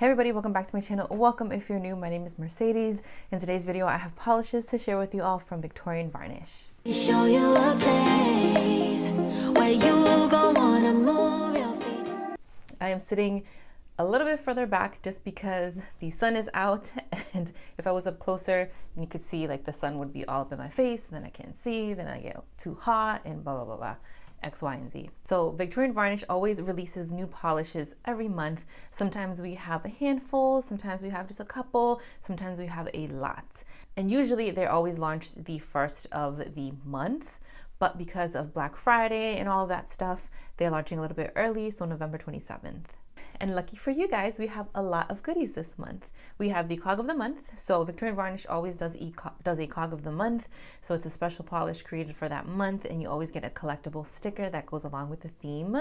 Hey everybody, welcome back to my channel. Welcome if you're new. My name is Mercedes. In today's video, I have polishes to share with you all from Victorian Varnish. Show you a place where you gon' wanna move your feet. I am sitting a little bit further back just because the sun is out, and if I was up closer, you could see like the sun would be all up in my face, and then I can't see, then I get too hot, and blah, blah, blah, blah. X, Y, and Z. So Victorian Varnish always releases new polishes every month. Sometimes we have a handful, sometimes we have just a couple, sometimes we have a lot. And usually they're always launched the first of the month, but because of Black Friday and all of that stuff, they're launching a little bit early, so November 27th. And lucky for you guys, we have a lot of goodies this month. We have the Cog of the Month. So Victorian Varnish always does a Cog of the Month. So it's a special polish created for that month, and you always get a collectible sticker that goes along with the theme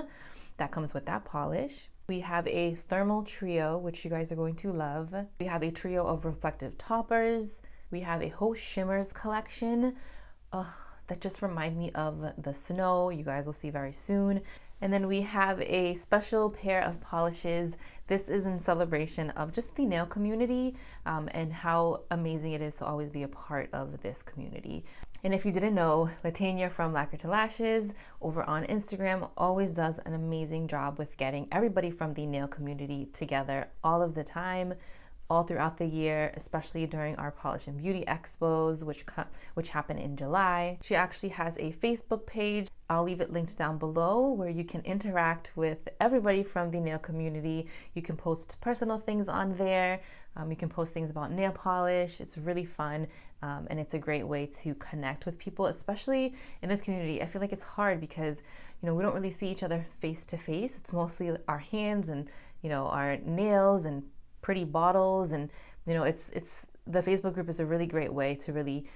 that comes with that polish. We have a thermal trio, which you guys are going to love. We have a trio of reflective toppers. We have a whole shimmers collection. That just remind me of the snow. You guys will see very soon. And then we have a special pair of polishes. This is in celebration of just the nail community and how amazing it is to always be a part of this community. And if you didn't know, Latanya from Lacquer to Lashes over on Instagram always does an amazing job with getting everybody from the nail community together all of the time, all throughout the year, especially during our Polish and Beauty Expos, which happen in July. She actually has a Facebook page. I'll leave it linked down below where you can interact with everybody from the nail community. You can post personal things on there. You can post things about nail polish. It's really fun, and it's a great way to connect with people, especially in this community. I feel like it's hard because, we don't really see each other face to face. It's mostly our hands and, our nails and pretty bottles, and it's the Facebook group is a really great way to really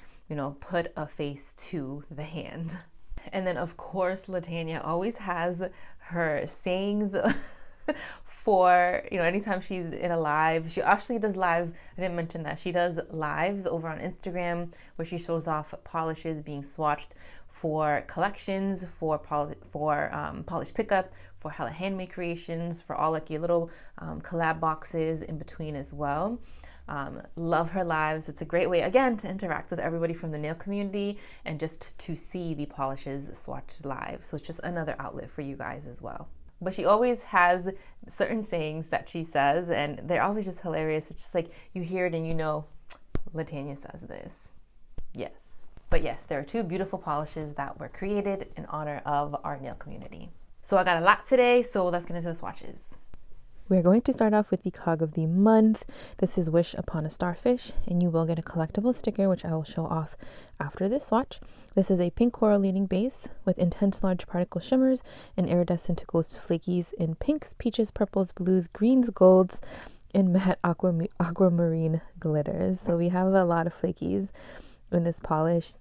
put a face to the hand. And then of course Latanya always has her sayings for anytime she's in a live. She actually does live, I didn't mention that, she does lives over on Instagram where she shows off polishes being swatched for collections, for polish pickup, for Hella Handmade creations, for all like your little collab boxes in between as well. Love her lives. It's a great way, again, to interact with everybody from the nail community and just to see the polishes swatched live. So it's just another outlet for you guys as well. But she always has certain sayings that she says, and they're always just hilarious. It's just like you hear it and Latanya says this. Yes. But yes, there are two beautiful polishes that were created in honor of our nail community. So I got a lot today, so let's get into the swatches. We're going to start off with the Cog of the Month. This is Wish Upon a Starfish, and you will get a collectible sticker, which I will show off after this swatch. This is a pink coral leading base with intense large particle shimmers and iridescent ghost flakies in pinks, peaches, purples, blues, greens, golds, and matte aquamarine glitters. So we have a lot of flakies in this polish,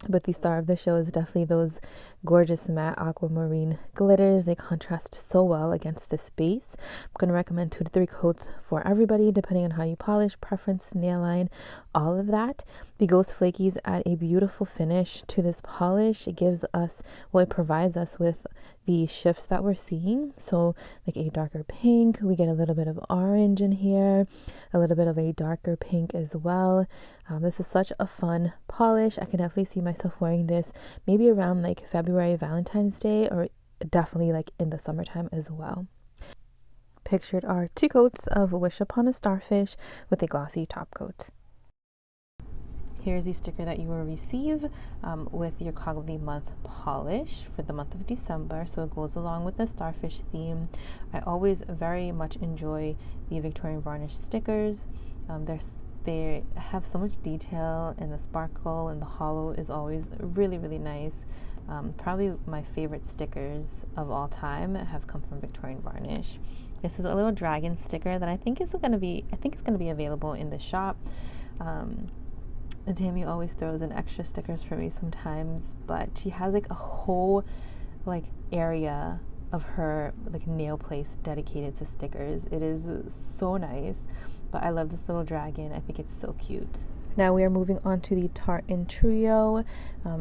but the star of the show is definitely those gorgeous matte aquamarine glitters. They contrast so well against this base. I'm going to recommend 2 to 3 coats for everybody, depending on how you polish, preference, nail line, all of that. The ghost flakies add a beautiful finish to this polish. It gives us, it provides us with the shifts that we're seeing. So like a darker pink, we get a little bit of orange in here, a little bit of a darker pink as well. This is such a fun polish. I can definitely see myself wearing this maybe around like February, Valentine's Day, or definitely like in the summertime as well. Pictured are 2 coats of Wish Upon a Starfish with a glossy top coat. Here's the sticker that you will receive with your Cog of the Month polish for the month of December. So it goes along with the starfish theme. I always very much enjoy the Victorian Varnish stickers. They have so much detail, and the sparkle and the hollow is always really, really nice. Probably my favorite stickers of all time have come from Victorian Varnish. This is a little dragon sticker that I think it's going to be available in the shop. Tammy always throws in extra stickers for me sometimes, but she has like a whole like area of her like nail place dedicated to stickers. It is so nice, but I love this little dragon. I think it's so cute. Now we are moving on to the Tartan trio.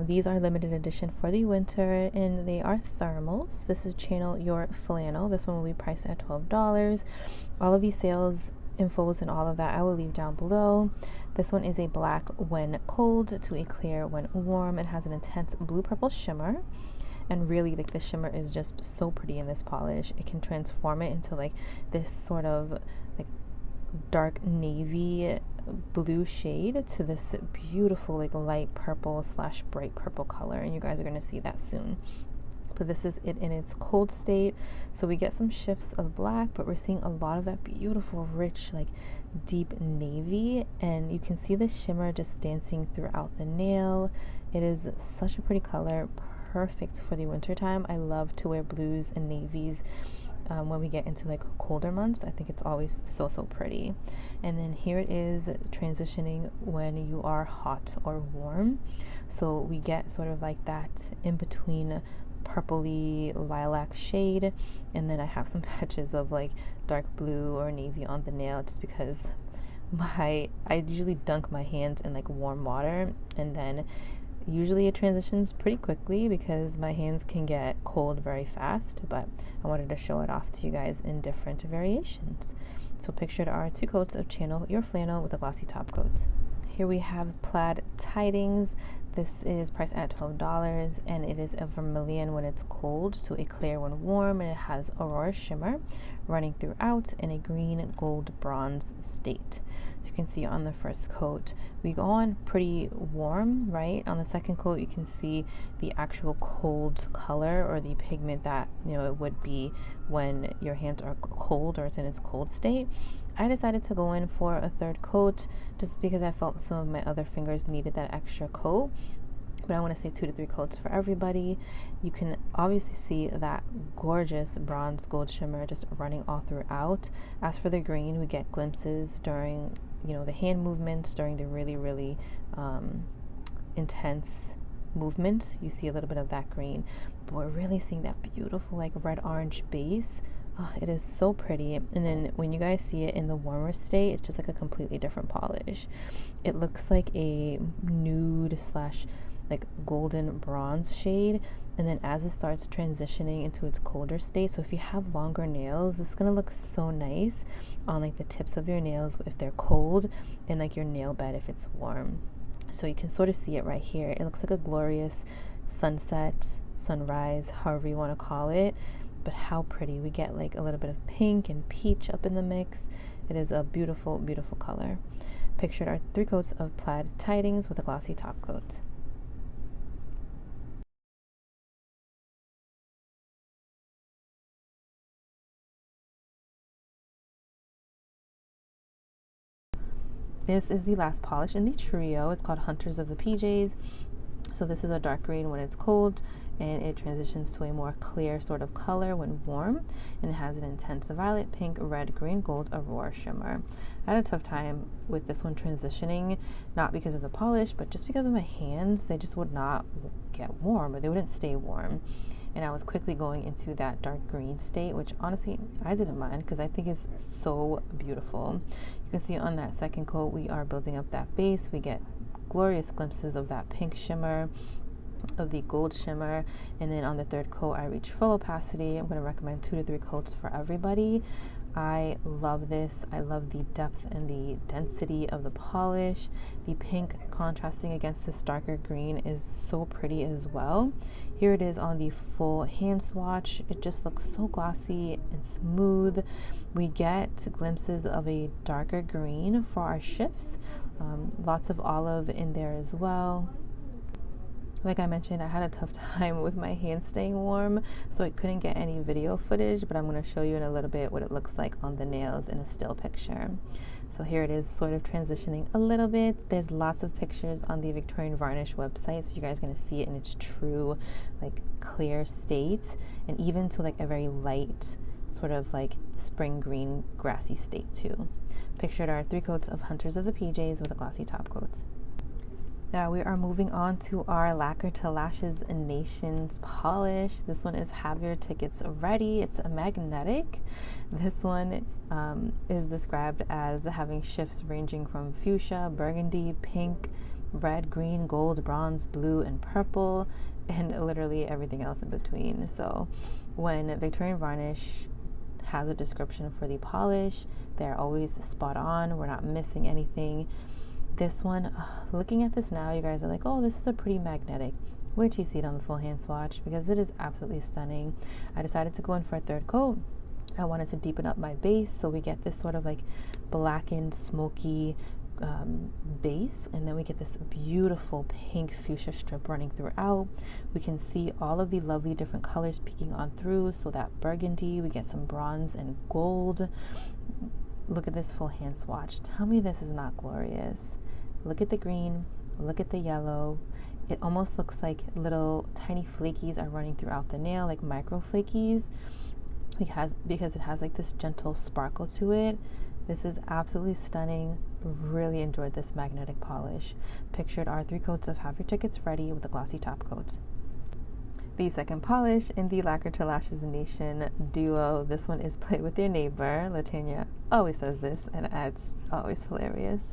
These are limited edition for the winter, and they are thermals. This is Channel Your Flannel. This one will be priced at $12. All of these sales infos and all of that I will leave down below. This one is a black when cold to a clear when warm. It has an intense blue purple shimmer, and really like the shimmer is just so pretty in this polish. It can transform it into like this sort of like dark navy blue shade to this beautiful like light purple / bright purple color, and you guys are going to see that soon. But this is it in its cold state, so we get some shifts of black, but we're seeing a lot of that beautiful rich like deep navy, and you can see the shimmer just dancing throughout the nail. It is such a pretty color, perfect for the winter time. I love to wear blues and navies when we get into like colder months. I think it's always so pretty. And then here it is transitioning when you are hot or warm, so we get sort of like that in between purpley lilac shade, and then I have some patches of like dark blue or navy on the nail just because I usually dunk my hands in like warm water, and then usually it transitions pretty quickly because my hands can get cold very fast, but I wanted to show it off to you guys in different variations. So pictured are 2 coats of Channel Your Flannel with a glossy top coat. Here we have Plaid Tidings. This is priced at $12, and it is a vermilion when it's cold to a clear when warm, and it has Aurora shimmer running throughout in a green gold bronze state. So you can see on the first coat we go on pretty warm, right? On the second coat you can see the actual cold color or the pigment that it would be when your hands are cold or it's in its cold state. I decided to go in for a third coat just because I felt some of my other fingers needed that extra coat, but I want to say 2 to 3 coats for everybody. You can obviously see that gorgeous bronze gold shimmer just running all throughout. As for the green, we get glimpses during the hand movements, during the really intense movement. You see a little bit of that green, but we're really seeing that beautiful like red orange base. Oh, it is so pretty. And then when you guys see it in the warmer state, it's just like a completely different polish. It looks like a nude / like golden bronze shade, and then as it starts transitioning into its colder state, so if you have longer nails, this is gonna look so nice on like the tips of your nails if they're cold, and like your nail bed if it's warm. So you can sort of see it right here. It looks like a glorious sunset, sunrise, however you want to call it. But how pretty. We get like a little bit of pink and peach up in the mix. It is a beautiful color. Pictured are 3 coats of Plaid Tidings with a glossy top coat. This is the last polish in the trio. It's called Hunters of the PJs. So this is a dark green when it's cold, and it transitions to a more clear sort of color when warm, and it has an intense violet, pink, red, green, gold Aurora shimmer. I had a tough time with this one transitioning, not because of the polish, but just because of my hands. They just would not get warm, or they wouldn't stay warm. And I was quickly going into that dark green state, which honestly I didn't mind because I think it's so beautiful. You can see on that second coat we are building up that base. We get glorious glimpses of that pink shimmer, of the gold shimmer, and then on the third coat I reach full opacity. I'm going to recommend 2 to 3 coats for everybody. I love this. I love the depth and the density of the polish. The pink contrasting against this darker green is so pretty as well. Here it is on the full hand swatch. It just looks so glossy and smooth. We get glimpses of a darker green for our shifts. Lots of olive in there as well. Like I mentioned, I had a tough time with my hands staying warm, so I couldn't get any video footage, but I'm going to show you in a little bit what it looks like on the nails in a still picture. So here it is sort of transitioning a little bit. There's lots of pictures on the Victorian Varnish website, so you guys are going to see it in its true like clear state, and even to like a very light sort of like spring green grassy state too. Pictured are 3 coats of Hunters of the PJs with a glossy top coat. Now we are moving on to our Lacquer to Lashes Nations polish. This one is Have Your Tickets Ready. It's a magnetic. This one is described as having shifts ranging from fuchsia, burgundy, pink, red, green, gold, bronze, blue, and purple, and literally everything else in between. So when Victorian Varnish has a description for the polish. They're always spot on. We're not missing anything. This one, looking at this now, you guys are like, oh, this is a pretty magnetic. Wait till you see it on the full hand swatch, because it is absolutely stunning. I decided to go in for a third coat. I wanted to deepen up my base, so we get this sort of like blackened, smoky base, and then we get this beautiful pink fuchsia strip running throughout. We can see all of the lovely different colors peeking on through. So that burgundy, we get some bronze and gold. Look at this full hand swatch. Tell me this is not glorious. Look at the green, look at the yellow. It almost looks like little tiny flakies are running throughout the nail, like micro flakies, because it has like this gentle sparkle to it. This is absolutely stunning. Really enjoyed this magnetic polish. Pictured are 3 coats of Have Your Tickets Ready with a glossy top coat. The second polish in the Lacquer to Lashes Nation duo. This one is Play With Your Neighbor. Latanya always says this, and it's always hilarious.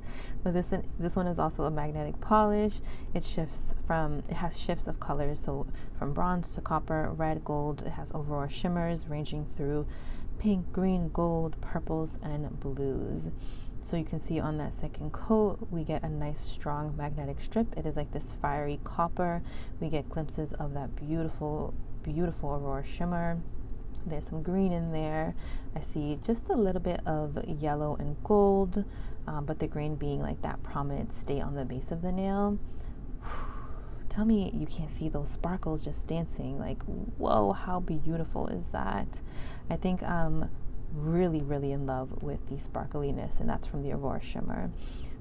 But this one is also a magnetic polish. It has shifts of colors, so from bronze to copper, red, gold. It has Aurora shimmers ranging through pink, green, gold, purples, and blues. So you can see on that second coat, we get a nice strong magnetic strip. It is like this fiery copper. We get glimpses of that beautiful, beautiful Aurora shimmer. There's some green in there. I see just a little bit of yellow and gold, but the green being like that prominent state on the base of the nail. Tell me you can't see those sparkles just dancing. Like, whoa, how beautiful is that? I think really, really in love with the sparkliness, and that's from the Aurora shimmer.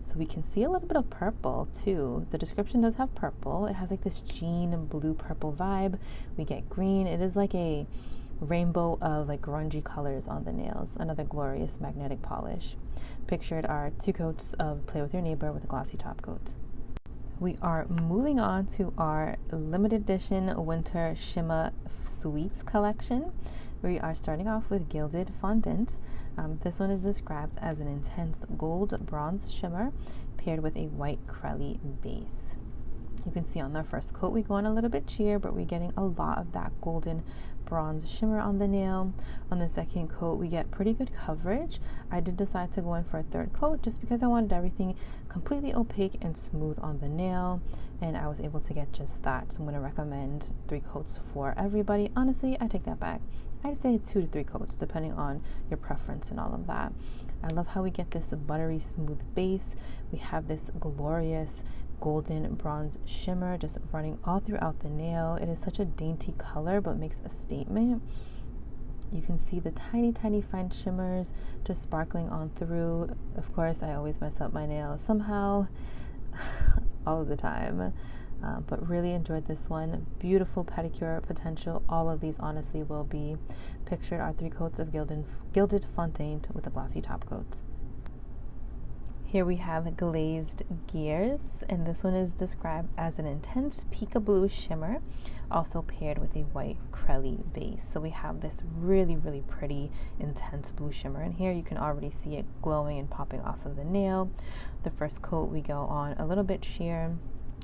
So we can see a little bit of purple too. The description does have purple. It has like this jean blue purple vibe. We get green. It is like a rainbow of like grungy colors on the nails. Another glorious magnetic polish. Pictured are 2 coats of Play With Your Neighbor with a glossy top coat. We are moving on to our limited edition winter shimmer sweets collection. We are starting off with Gilded Fondant. This one is described as an intense gold bronze shimmer paired with a white crelly base. You can see on the first coat we go on a little bit sheer, but we're getting a lot of that golden bronze shimmer on the nail. On the second coat we get pretty good coverage. I did decide to go in for a third coat just because I wanted everything completely opaque and smooth on the nail, and I was able to get just that. So I'm going to recommend 3 coats for everybody. Honestly, I take that back. I'd say 2 to 3 coats depending on your preference and all of that. I love how we get this buttery smooth base. We have this glorious golden bronze shimmer just running all throughout the nail. It is such a dainty color but makes a statement. You can see the tiny fine shimmers just sparkling on through. Of course, I always mess up my nails somehow all of the time, but really enjoyed this one. Beautiful pedicure potential. All of these honestly will be. Pictured are 3 coats of Gilded Fondant with a glossy top coat. Here we have Glazed Gears, and this one is described as an intense peekaboo shimmer, also paired with a white crelly base. So we have this really, really pretty intense blue shimmer in here. You can already see it glowing and popping off of the nail. The first coat we go on a little bit sheer.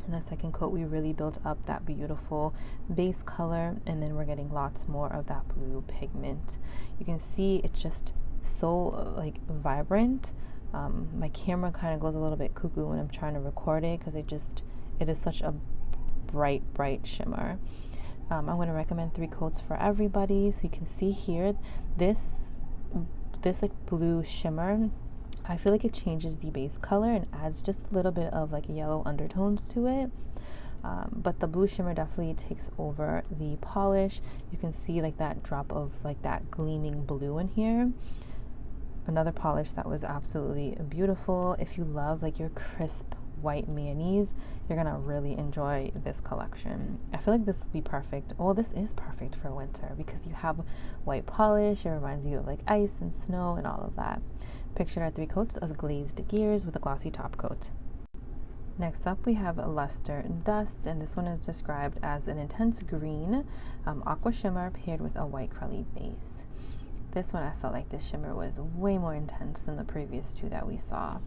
In the second coat we really build up that beautiful base color, and then we're getting lots more of that blue pigment. You can see it's just so like vibrant. My camera kind of goes a little bit cuckoo when I'm trying to record it because it is such a bright shimmer. I'm going to recommend 3 coats for everybody. So you can see here this like blue shimmer, I feel like it changes the base color and adds just a little bit of like yellow undertones to it. But the blue shimmer definitely takes over the polish. You can see like that drop of like that gleaming blue in here. Another polish that was absolutely beautiful. If you love like your crisp white mayonnaise, you're gonna really enjoy this collection. I feel like this would be perfect. Well, this is perfect for winter because you have white polish. It reminds you of like ice and snow and all of that. Pictured are 3 coats of Glazed Gears with a glossy top coat. Next up we have Luster Dust, and this one is described as an intense green aqua shimmer paired with a white crelly base. This one I felt like this shimmer was way more intense than the previous 2 that we saw.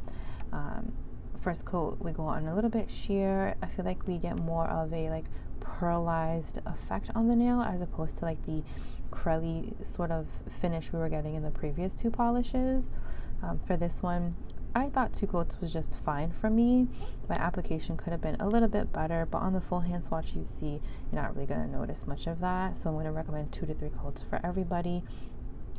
first coat, we go on a little bit sheer. I feel like we get more of a like pearlized effect on the nail as opposed to like the crelly sort of finish we were getting in the previous two polishes. For this one, I thought 2 coats was just fine for me. My application could have been a little bit better, but on the full hand swatch you see you're not really going to notice much of that. So I'm going to recommend 2 to 3 coats for everybody.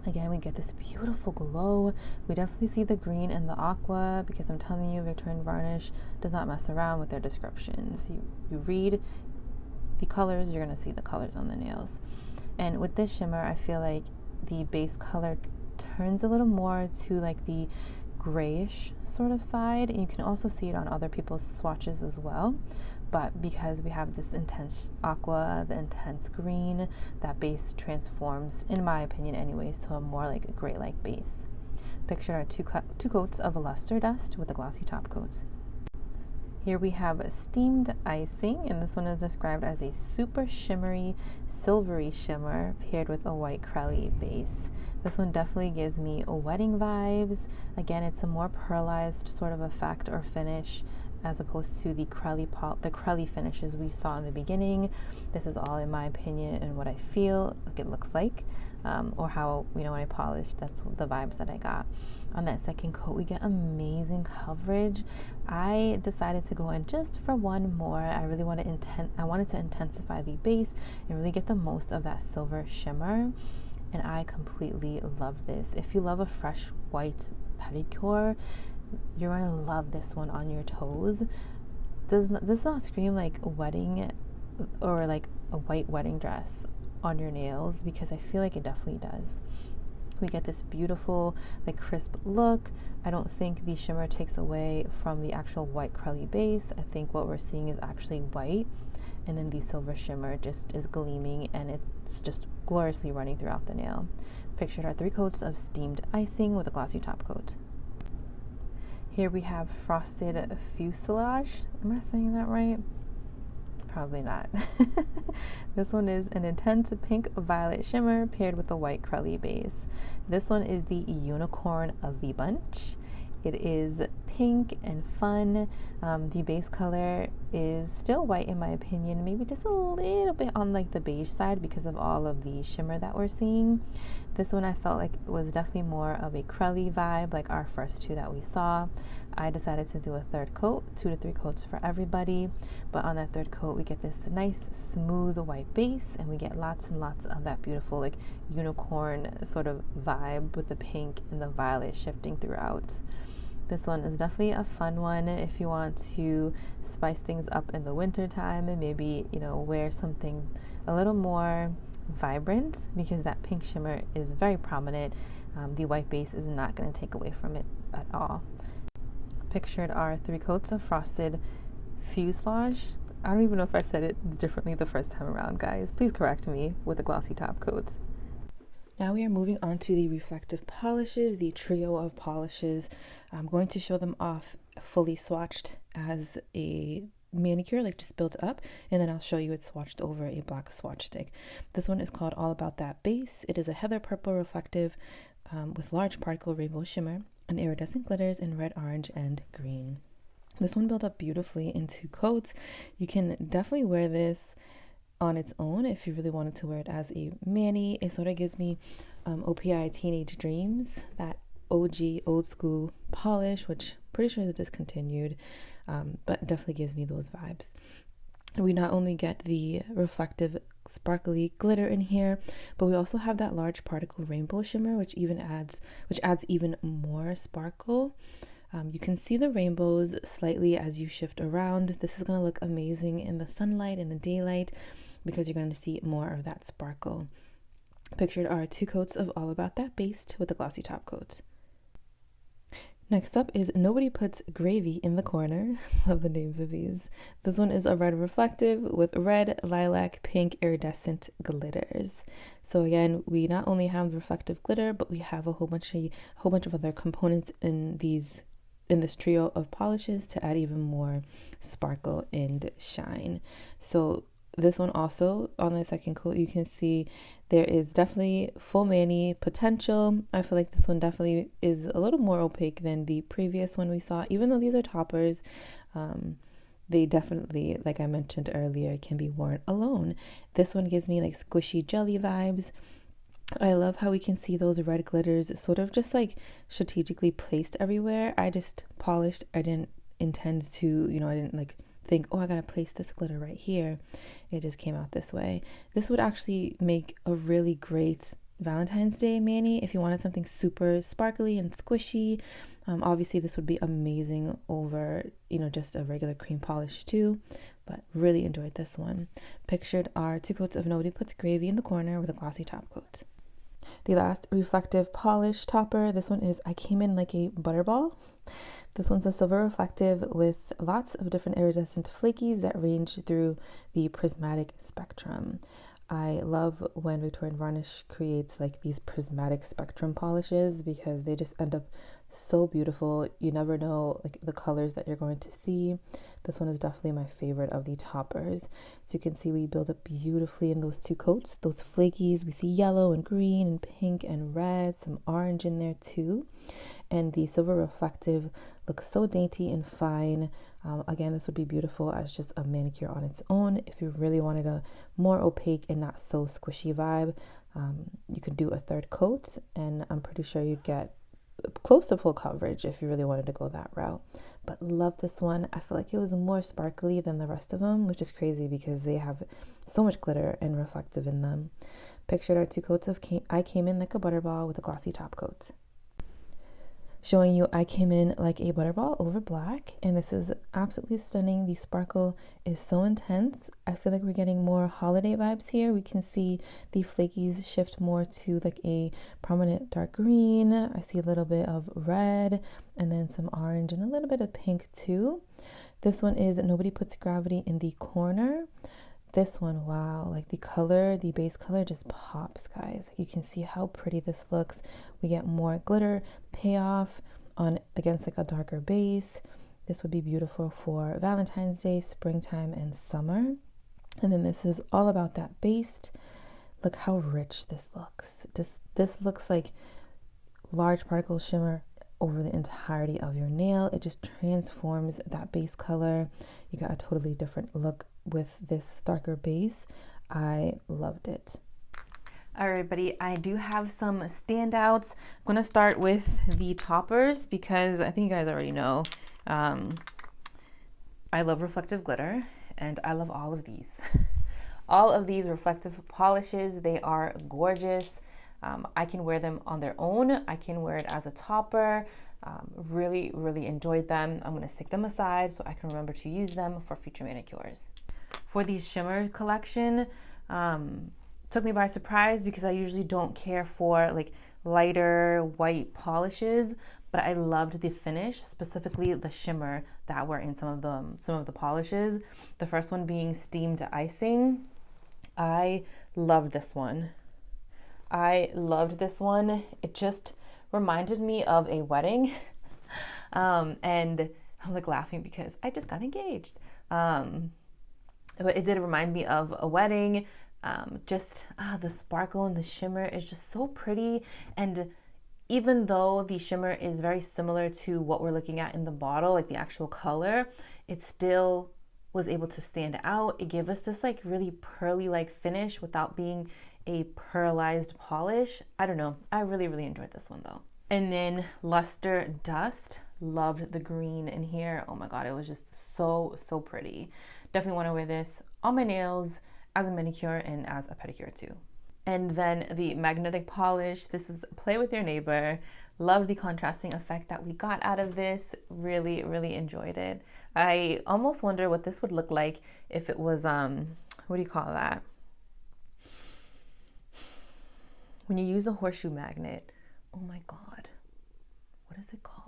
Again, we get this beautiful glow. We definitely see the green and the aqua because I'm telling you, Victorian Varnish does not mess around with their descriptions. You read the colors, you're going to see the colors on the nails. And with this shimmer, I feel like the base color turns a little more to like the grayish sort of side, and you can also see it on other people's swatches as well. But because we have this intense aqua, the intense green, that base transforms, in my opinion anyways, to a more like a gray-like base. Picture our two coats of luster dust with a glossy top coat. Here we have steamed icing, and this one is described as a super shimmery, silvery shimmer paired with a white crelly base. This one definitely gives me wedding vibes. Again, it's a more pearlized sort of effect or finish as opposed to the crelly finishes we saw in the beginning. This is all in my opinion and what I feel like it looks like, or how, when I polished, that's the vibes that I got. On that second coat, we get amazing coverage. I decided to go in just for one more. I wanted to intensify the base and really get the most of that silver shimmer. And I completely love this. If you love a fresh white pedicure, you're going to love this one on your toes. Does not scream like a wedding or like a white wedding dress on your nails? Because I feel like it definitely does. We get this beautiful like crisp look. I don't think the shimmer takes away from the actual white crelly base. I think what we're seeing is actually white, and then the silver shimmer just is gleaming, and it's just gloriously running throughout the nail. Pictured are 3 coats of steamed icing with a glossy top coat. Here we have frosted fuselage. Am I saying that right? Probably not. This one is an intense pink violet shimmer paired with a white crelly base. This one is the unicorn of the bunch. It is pink and fun. The base color is still white in my opinion, maybe just a little bit on like the beige side because of all of the shimmer that we're seeing. This one I felt like was definitely more of a crelly vibe, like our first 2 that we saw. I decided to do a 3rd coat, 2 to 3 coats for everybody. But on that 3rd coat, we get this nice smooth white base, and we get lots and lots of that beautiful like unicorn sort of vibe with the pink and the violet shifting throughout. This one is definitely a fun one if you want to spice things up in the winter time and maybe, wear something a little more vibrant, because that pink shimmer is very prominent. The white base is not going to take away from it at all. Pictured are 3 coats of frosted fuselage. I don't even know if I said it differently the first time around, guys. Please correct me, with a glossy top coat. Now we are moving on to the reflective polishes, the trio of polishes. I'm going to show them off fully swatched as a manicure, like just built up, and then I'll show you it swatched over a black swatch stick. This one is called All About That Base. It is a heather purple reflective with large particle rainbow shimmer and iridescent glitters in red, orange, and green. This one built up beautifully in 2 coats. You can definitely wear this on its own if you really wanted to wear it as a mani. It sort of gives me OPI Teenage Dreams, that OG old school polish, which pretty sure is discontinued, but definitely gives me those vibes. We not only get the reflective sparkly glitter in here, but we also have that large particle rainbow shimmer, which adds even more sparkle. You can see the rainbows slightly as you shift around. This is going to look amazing in the sunlight, in the daylight, because you're going to see more of that sparkle. Pictured are 2 coats of All About That Base with a glossy top coat. Next up is Nobody Puts Gravy in the Corner. Love the names of these. This one is a red reflective with red, lilac, pink, iridescent glitters. So again, we not only have the reflective glitter, but we have a whole bunch of other components in this trio of polishes to add even more sparkle and shine. So This one also, on the second coat, you can see there is definitely full mani potential. I feel like this one definitely is a little more opaque than the previous one we saw. Even though these are toppers, they definitely, like I mentioned earlier, can be worn alone. This one gives me like squishy jelly vibes. I love how we can see those red glitters sort of just like strategically placed everywhere. I just polished. I didn't intend to, I didn't like think, oh, I gotta place this glitter right here. It just came out this way. This would actually make a really great Valentine's Day mani if you wanted something super sparkly and squishy. Obviously, this would be amazing over, just a regular cream polish too. But really enjoyed this one. Pictured are 2 coats of Nobody Puts Gravy in the corner with a glossy top coat. The last reflective polish topper, this one is I Came In Like a Butterball. This one's a silver reflective with lots of different iridescent flakies that range through the prismatic spectrum. I love when Victorian Varnish creates like these prismatic spectrum polishes because they just end up so beautiful. You never know like the colors that you're going to see. This one is definitely my favorite of the toppers. So you can see we build up beautifully in those 2 coats. Those flakies, we see yellow and green and pink and red, some orange in there too. And the silver reflective looks so dainty and fine. Again, this would be beautiful as just a manicure on its own. If you really wanted a more opaque and not so squishy vibe, you could do a 3rd coat, and I'm pretty sure you'd get close to full coverage if you really wanted to go that route. But love this one. I feel like it was more sparkly than the rest of them, which is crazy because they have so much glitter and reflective in them. Pictured are 2 coats of I Came In Like a Butterball with a glossy top coat. Showing you I Came In Like a Butterball over black, and this is absolutely stunning. The sparkle is so intense. I feel like we're getting more holiday vibes here. We can see the flakies shift more to like a prominent dark green. I see a little bit of red and then some orange and a little bit of pink too. This one is Nobody Puts Gravity in the corner. This one, wow, like the color, the base color just pops, guys. You can see how pretty this looks. We get more glitter payoff on against like a darker base. This would be beautiful for Valentine's Day, springtime, and summer. And then this is all about that base. Look how rich this looks. This looks like large particle shimmer over the entirety of your nail. It just transforms that base color. You got a totally different look with this darker base. I loved it. All right, everybody, I do have some standouts. I'm going to start with the toppers because I think you guys already know I love reflective glitter and I love all of these. All of these reflective polishes, they are gorgeous. I can wear them on their own. I can wear it as a topper. Really, really enjoyed them. I'm going to stick them aside so I can remember to use them for future manicures. For the shimmer collection, took me by surprise because I usually don't care for like lighter white polishes, but I loved the finish, specifically the shimmer that were in some of the polishes. The first one being steamed icing. I loved this one. It just reminded me of a wedding. And I'm like laughing because I just got engaged. But it did remind me of a wedding. The sparkle and the shimmer is just so pretty. And even though the shimmer is very similar to what we're looking at in the bottle, like the actual color, it still was able to stand out. It gave us this like really pearly like finish without being a pearlized polish. I don't know. I really, really enjoyed this one though. And then Luster Dust. Loved the green in here. Oh my God, it was just so, so pretty. Definitely want to wear this on my nails as a manicure and as a pedicure too. And then the magnetic polish. This is Play With Your Neighbor. Love the contrasting effect that we got out of this. Really, really enjoyed it. I almost wonder what this would look like if it was, what do you call that? When you use a horseshoe magnet. Oh my God. What is it called?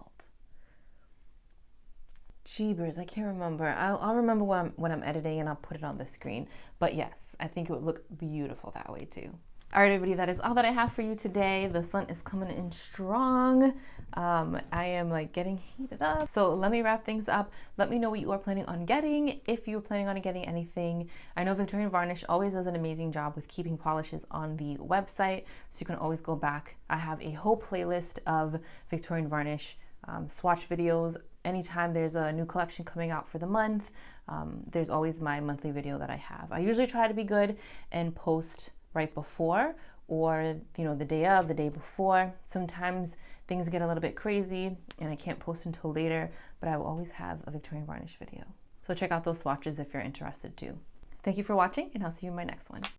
Jeebers, I can't remember. I'll remember when I'm editing and I'll put it on the screen. But yes, I think it would look beautiful that way too. All right, everybody, that is all that I have for you today. The sun is coming in strong. I am like getting heated up. So let me wrap things up. Let me know what you are planning on getting, if you're planning on getting anything. I know Victorian Varnish always does an amazing job with keeping polishes on the website, so you can always go back. I have a whole playlist of Victorian Varnish swatch videos. Anytime there's a new collection coming out for the month, there's always my monthly video that I have. I usually try to be good and post right before, or the day of, the day before. Sometimes things get a little bit crazy and I can't post until later, but I will always have a Victorian Varnish video. So check out those swatches if you're interested too. Thank you for watching, and I'll see you in my next one.